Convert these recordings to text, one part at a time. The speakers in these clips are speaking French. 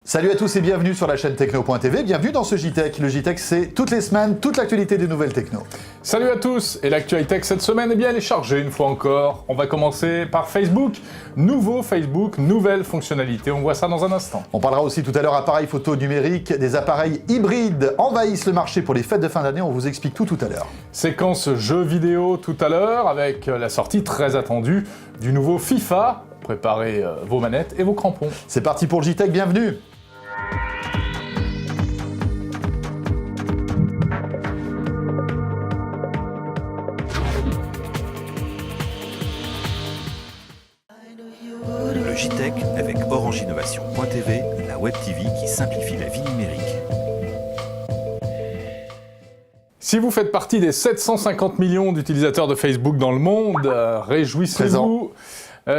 Salut à tous et bienvenue sur la chaîne Techno.tv, bienvenue dans ce JTech. Le JTech, c'est toutes les semaines, toute l'actualité des nouvelles techno. Salut à tous, et l'actualité cette semaine, eh bien elle est chargée une fois encore. On va commencer par Facebook. Nouveau Facebook, nouvelle fonctionnalité, on voit ça dans un instant. On parlera aussi tout à l'heure appareils photo numériques, des appareils hybrides envahissent le marché pour les fêtes de fin d'année, on vous explique tout à l'heure. Séquence jeux vidéo tout à l'heure, avec la sortie très attendue du nouveau FIFA. Préparez vos manettes et vos crampons. C'est parti pour le JTech, bienvenue. Le JTech avec OrangeInnovation.tv, la web TV qui simplifie la vie numérique. Si vous faites partie des 750 millions d'utilisateurs de Facebook dans le monde, réjouissez-vous.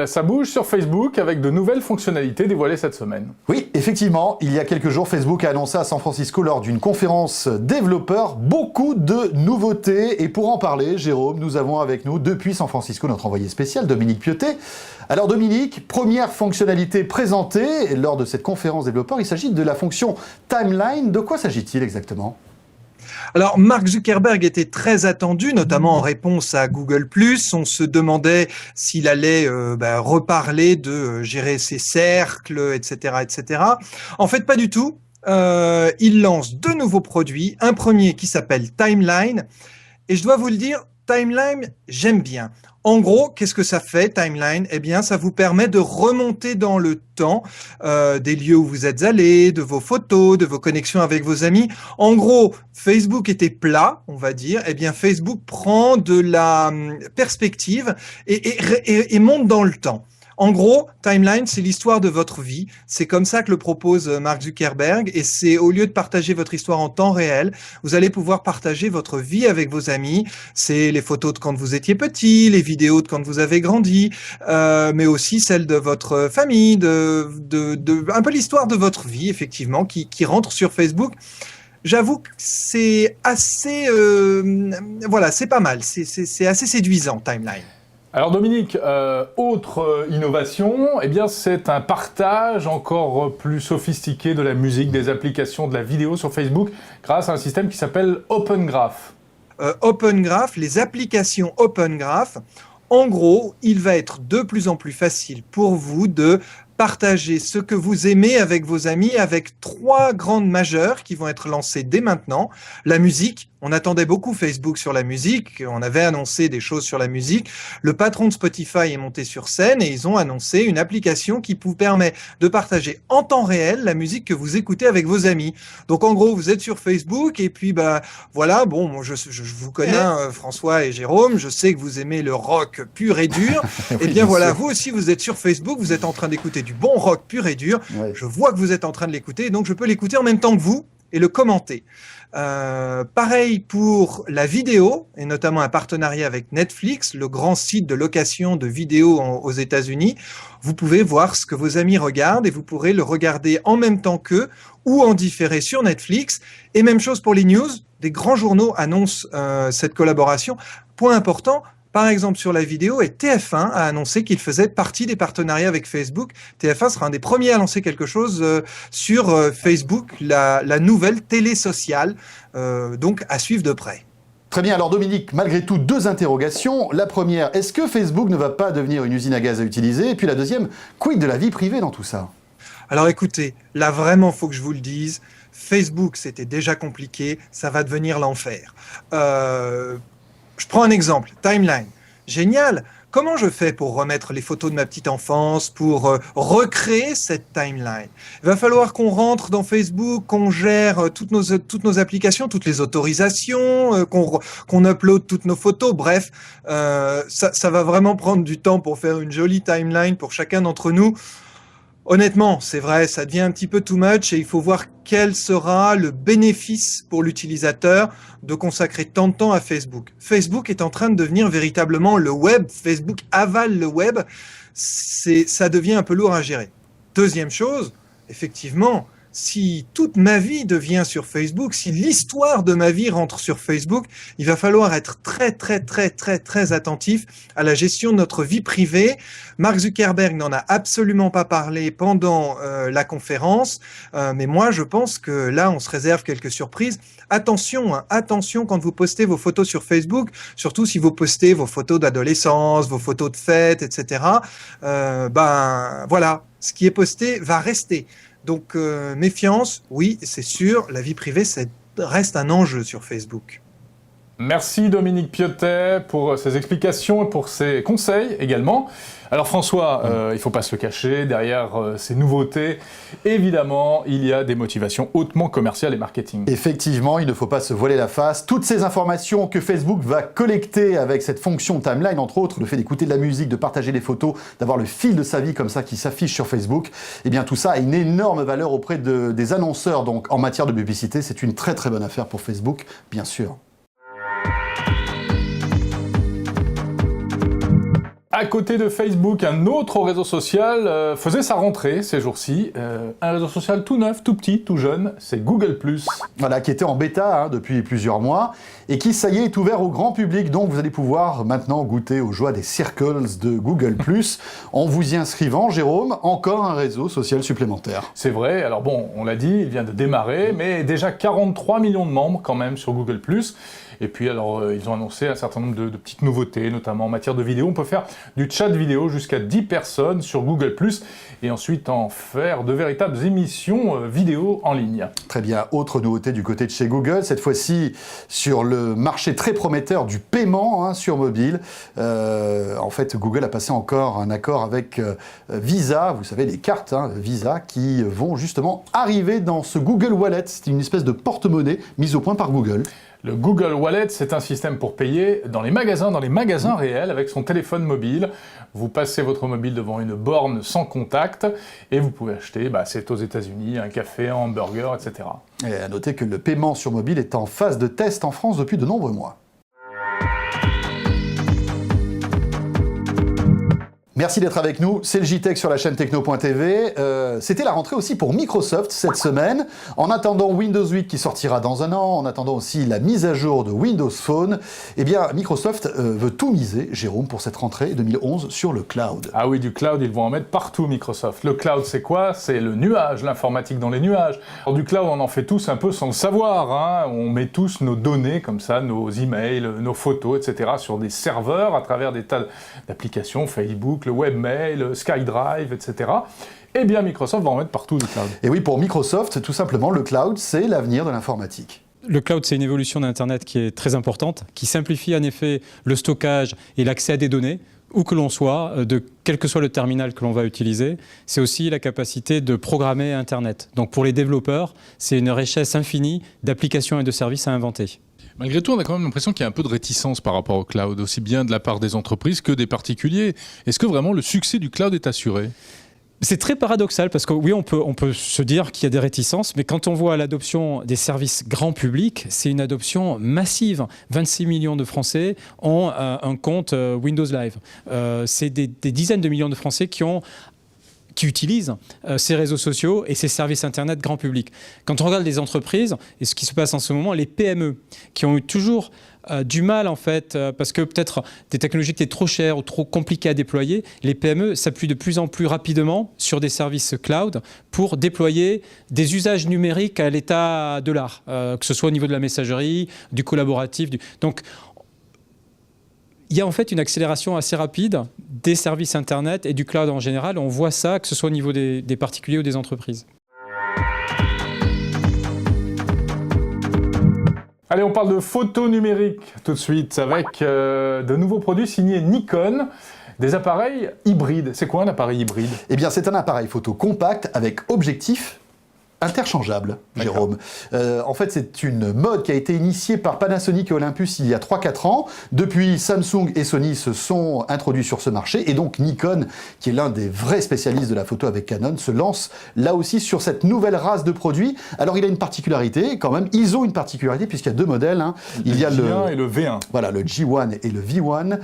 Ça bouge sur Facebook avec de nouvelles fonctionnalités dévoilées cette semaine. Oui, effectivement, il y a quelques jours, Facebook a annoncé à San Francisco lors d'une conférence développeurs beaucoup de nouveautés. Et pour en parler, Jérôme, nous avons avec nous depuis San Francisco notre envoyé spécial, Dominique Pieutet. Alors Dominique, première fonctionnalité présentée lors de cette conférence développeurs, il s'agit de la fonction Timeline. De quoi s'agit-il exactement ? Alors, Mark Zuckerberg était très attendu, notamment en réponse à Google+. On se demandait s'il allait reparler de gérer ses cercles, etc., etc. En fait, pas du tout. Il lance deux nouveaux produits. Un premier qui s'appelle Timeline. Et je dois vous le dire, Timeline, j'aime bien. En gros, qu'est-ce que ça fait, Timeline ? Eh bien, ça vous permet de remonter dans le temps des lieux où vous êtes allés, de vos photos, de vos connexions avec vos amis. En gros, Facebook était plat, on va dire. Eh bien, Facebook prend de la perspective et monte dans le temps. En gros, Timeline, c'est l'histoire de votre vie. C'est comme ça que le propose Mark Zuckerberg. Et c'est au lieu de partager votre histoire en temps réel, vous allez pouvoir partager votre vie avec vos amis. C'est les photos de quand vous étiez petit, les vidéos de quand vous avez grandi, mais aussi celles de votre famille, un peu l'histoire de votre vie, effectivement, qui rentre sur Facebook. J'avoue que c'est assez, c'est pas mal. C'est assez séduisant, Timeline. Alors Dominique, autre innovation, eh bien c'est un partage encore plus sophistiqué de la musique, des applications, de la vidéo sur Facebook grâce à un système qui s'appelle Open Graph. Open Graph, les applications Open Graph, en gros, il va être de plus en plus facile pour vous de partager ce que vous aimez avec vos amis avec trois grandes majeures qui vont être lancées dès maintenant. La musique, on attendait beaucoup Facebook sur la musique, on avait annoncé des choses sur la musique. Le patron de Spotify est monté sur scène et ils ont annoncé une application qui vous permet de partager en temps réel la musique que vous écoutez avec vos amis. Donc en gros, vous êtes sur Facebook et puis je vous connais, François et Jérôme, je sais que vous aimez le rock pur et dur. Eh bien voilà, vous aussi vous êtes sur Facebook, vous êtes en train d'écouter du bon rock pur et dur. Ouais. Je vois que vous êtes en train de l'écouter, donc je peux l'écouter en même temps que vous et le commenter. Pareil pour la vidéo, et notamment un partenariat avec Netflix, le grand site de location de vidéos aux États-Unis. Vous pouvez voir ce que vos amis regardent et vous pourrez le regarder en même temps qu'eux ou en différé sur Netflix. Et même chose pour les news, des grands journaux annoncent cette collaboration. Point important, par exemple, sur la vidéo, et TF1 a annoncé qu'il faisait partie des partenariats avec Facebook. TF1 sera un des premiers à lancer quelque chose sur Facebook, la nouvelle télé sociale, donc à suivre de près. Très bien, alors Dominique, malgré tout, deux interrogations. La première, est-ce que Facebook ne va pas devenir une usine à gaz à utiliser ? Et puis la deuxième, quid de la vie privée dans tout ça ? Alors écoutez, là vraiment, faut que je vous le dise, Facebook, c'était déjà compliqué, ça va devenir l'enfer. Je prends un exemple, Timeline. Génial. Comment je fais pour remettre les photos de ma petite enfance, pour recréer cette timeline ? Il va falloir qu'on rentre dans Facebook, qu'on gère toutes nos applications, toutes les autorisations, qu'on upload toutes nos photos. Bref, ça va vraiment prendre du temps pour faire une jolie timeline pour chacun d'entre nous. Honnêtement, c'est vrai, ça devient un petit peu too much et il faut voir quel sera le bénéfice pour l'utilisateur de consacrer tant de temps à Facebook. Facebook est en train de devenir véritablement le web. Facebook avale le web. Ça devient un peu lourd à gérer. Deuxième chose, effectivement, si toute ma vie devient sur Facebook, si l'histoire de ma vie rentre sur Facebook, il va falloir être très attentif à la gestion de notre vie privée. Mark Zuckerberg n'en a absolument pas parlé pendant la conférence, mais moi je pense que là on se réserve quelques surprises. Attention, hein, attention quand vous postez vos photos sur Facebook, surtout si vous postez vos photos d'adolescence, vos photos de fête, etc. Voilà, ce qui est posté va rester. Donc, méfiance, oui, c'est sûr, la vie privée, reste un enjeu sur Facebook. Merci Dominique Piotet pour ces explications et pour ces conseils également. Alors François, il ne faut pas se le cacher, derrière ces nouveautés, évidemment, il y a des motivations hautement commerciales et marketing. Effectivement, il ne faut pas se voiler la face. Toutes ces informations que Facebook va collecter avec cette fonction timeline, entre autres, le fait d'écouter de la musique, de partager des photos, d'avoir le fil de sa vie comme ça qui s'affiche sur Facebook, eh bien tout ça a une énorme valeur auprès des annonceurs. Donc en matière de publicité, c'est une très bonne affaire pour Facebook, bien sûr. À côté de Facebook, un autre réseau social faisait sa rentrée ces jours-ci. Un réseau social tout neuf, tout petit, tout jeune, c'est Google+. Voilà, qui était en bêta depuis plusieurs mois et qui, ça y est ouvert au grand public. Donc vous allez pouvoir maintenant goûter aux joies des circles de Google+, en vous y inscrivant. Jérôme, encore un réseau social supplémentaire. C'est vrai, alors bon, on l'a dit, il vient de démarrer, mais déjà 43 millions de membres quand même sur Google+. Et puis alors, ils ont annoncé un certain nombre de petites nouveautés, notamment en matière de vidéo. On peut faire du chat vidéo jusqu'à 10 personnes sur Google+, et ensuite en faire de véritables émissions vidéo en ligne. Très bien, autre nouveauté du côté de chez Google, cette fois-ci sur le marché très prometteur du paiement sur mobile. En fait, Google a passé encore un accord avec Visa, vous savez, les cartes Visa, qui vont justement arriver dans ce Google Wallet. C'est une espèce de porte-monnaie mise au point par Google. Le Google Wallet, c'est un système pour payer dans les magasins réels avec son téléphone mobile. Vous passez votre mobile devant une borne sans contact et vous pouvez acheter, c'est aux États-Unis, un café, un hamburger, etc. Et à noter que le paiement sur mobile est en phase de test en France depuis de nombreux mois. Merci d'être avec nous, c'est le JTech sur la chaîne Techno.tv. C'était la rentrée aussi pour Microsoft cette semaine. En attendant Windows 8 qui sortira dans un an, en attendant aussi la mise à jour de Windows Phone, eh bien Microsoft veut tout miser, Jérôme, pour cette rentrée 2011 sur le cloud. Ah oui, du cloud, ils vont en mettre partout Microsoft. Le cloud, c'est quoi? C'est le nuage, l'informatique dans les nuages. Alors du cloud, on en fait tous un peu sans le savoir. On met tous nos données comme ça, nos emails, nos photos, etc. sur des serveurs à travers des tas d'applications, Facebook, le webmail, SkyDrive, etc. Eh bien, Microsoft va en mettre partout du cloud. Et oui, pour Microsoft, tout simplement, le cloud, c'est l'avenir de l'informatique. Le cloud, c'est une évolution d'Internet qui est très importante, qui simplifie en effet le stockage et l'accès à des données, où que l'on soit, quel que soit le terminal que l'on va utiliser. C'est aussi la capacité de programmer Internet. Donc pour les développeurs, c'est une richesse infinie d'applications et de services à inventer. Malgré tout, on a quand même l'impression qu'il y a un peu de réticence par rapport au cloud, aussi bien de la part des entreprises que des particuliers. Est-ce que vraiment le succès du cloud est assuré ? C'est très paradoxal parce que oui, on peut se dire qu'il y a des réticences, mais quand on voit l'adoption des services grand public, c'est une adoption massive. 26 millions de Français ont un compte Windows Live. C'est des dizaines de millions de Français qui utilisent ces réseaux sociaux et ces services Internet grand public. Quand on regarde les entreprises et ce qui se passe en ce moment, les PME qui ont eu toujours du mal en fait, parce que peut-être des technologies qui étaient trop chères ou trop compliquées à déployer, les PME s'appuient de plus en plus rapidement sur des services cloud pour déployer des usages numériques à l'état de l'art, que ce soit au niveau de la messagerie, du collaboratif. Donc, il y a en fait une accélération assez rapide des services Internet et du cloud en général. On voit ça, que ce soit au niveau des particuliers ou des entreprises. Allez, on parle de photos numériques tout de suite avec de nouveaux produits signés Nikon. Des appareils hybrides. C'est quoi un appareil hybride? Eh bien, c'est un appareil photo compact avec objectif interchangeable, Jérôme. En fait, c'est une mode qui a été initiée par Panasonic et Olympus il y a 3-4 ans. Depuis, Samsung et Sony se sont introduits sur ce marché. Et donc, Nikon, qui est l'un des vrais spécialistes de la photo avec Canon, se lance là aussi sur cette nouvelle race de produits. Alors, il a une particularité, quand même. Ils ont une particularité, puisqu'il y a deux modèles. Il y a le G1 et le V1. Voilà, le G1 et le V1.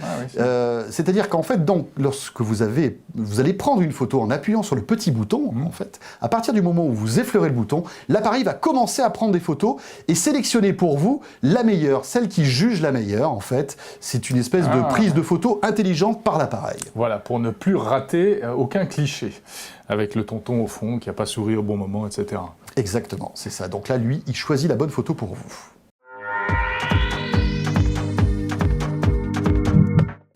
C'est-à-dire qu'en fait, donc, lorsque vous allez prendre une photo en appuyant sur le petit bouton, en fait, à partir du moment où vous effleurez configurer le bouton, l'appareil va commencer à prendre des photos et sélectionner pour vous la meilleure, celle qui juge la meilleure en fait. C'est une espèce de prise de photo intelligente par l'appareil. Voilà, pour ne plus rater aucun cliché, avec le tonton au fond qui n'a pas souri au bon moment, etc. Exactement, c'est ça. Donc là, lui, il choisit la bonne photo pour vous.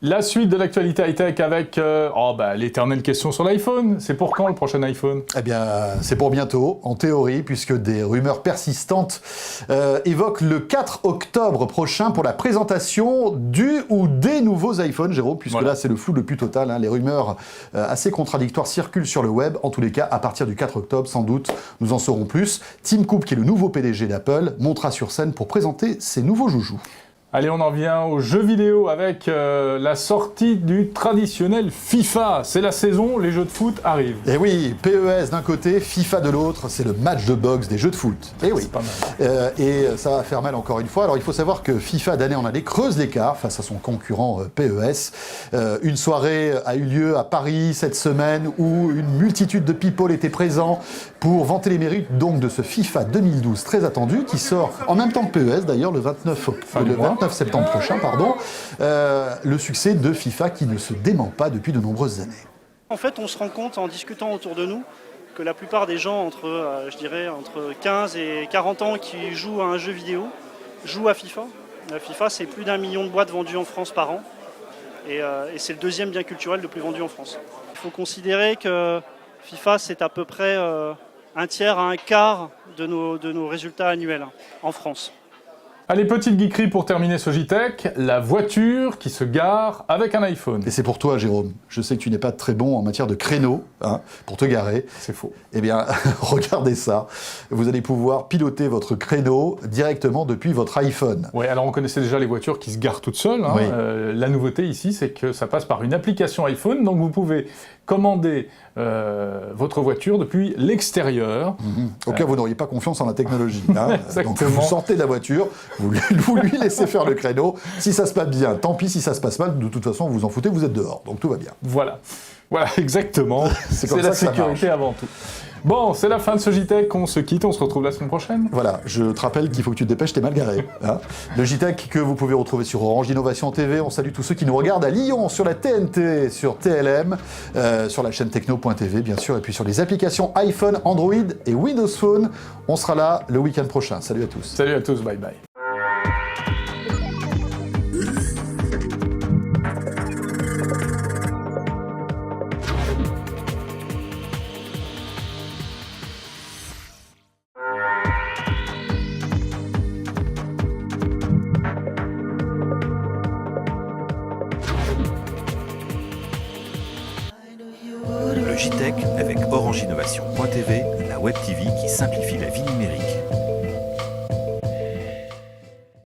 La suite de l'actualité high-tech avec l'éternelle question sur l'iPhone. C'est pour quand le prochain iPhone? Eh bien, c'est pour bientôt, en théorie, puisque des rumeurs persistantes évoquent le 4 octobre prochain pour la présentation du ou des nouveaux iPhones, Jérôme, puisque là, c'est le flou le plus total. Hein. Les rumeurs assez contradictoires circulent sur le web. En tous les cas, à partir du 4 octobre, sans doute, nous en saurons plus. Tim Cook, qui est le nouveau PDG d'Apple, montera sur scène pour présenter ses nouveaux joujoux. Allez, on en vient aux jeux vidéo avec la sortie du traditionnel FIFA. C'est la saison, les jeux de foot arrivent. Et oui, PES d'un côté, FIFA de l'autre, c'est le match de boxe des jeux de foot. Et oui, c'est pas mal. Et ça va faire mal encore une fois. Alors il faut savoir que FIFA d'année en année creuse l'écart face à son concurrent PES. Une soirée a eu lieu à Paris cette semaine où une multitude de people étaient présents pour vanter les mérites donc de ce FIFA 2012 très attendu qui sort en même temps que PES d'ailleurs le 29 septembre prochain, le succès de FIFA qui ne se dément pas depuis de nombreuses années. En fait, on se rend compte en discutant autour de nous que la plupart des gens entre 15 et 40 ans qui jouent à un jeu vidéo jouent à FIFA. FIFA, c'est plus d'1 million de boîtes vendues en France par an et c'est le deuxième bien culturel le plus vendu en France. Il faut considérer que FIFA, c'est à peu près un tiers à un quart de nos résultats annuels en France. Allez, petite geekerie pour terminer ce JTech, la voiture qui se gare avec un iPhone. Et c'est pour toi, Jérôme. Je sais que tu n'es pas très bon en matière de créneau, hein, pour te garer. C'est faux. Eh bien, regardez ça. Vous allez pouvoir piloter votre créneau directement depuis votre iPhone. Oui, alors on connaissait déjà les voitures qui se garent toutes seules. Hein. Oui. La nouveauté ici, c'est que ça passe par une application iPhone, donc vous pouvez commander votre voiture depuis l'extérieur. Au cas où vous n'auriez pas confiance en la technologie. Hein. Exactement. Donc vous sortez de la voiture, vous lui laissez faire le créneau. Si ça se passe bien, tant pis. Si ça se passe mal, de toute façon, vous vous en foutez, vous êtes dehors. Donc tout va bien. Voilà, exactement. C'est comme la ça que ça sécurité marche. avant tout. Bon, c'est la fin de ce JTech, on se quitte, on se retrouve la semaine prochaine. Voilà, je te rappelle qu'il faut que tu te dépêches, t'es mal garé. Hein. Le JTech que vous pouvez retrouver sur Orange Innovation TV. On salue tous ceux qui nous regardent à Lyon, sur la TNT, sur TLM, sur la chaîne techno.tv, bien sûr, et puis sur les applications iPhone, Android et Windows Phone. On sera là le week-end prochain. Salut à tous. Salut à tous, bye bye. Le JTech avec Orange Innovation.tv, la web TV qui simplifie la vie numérique.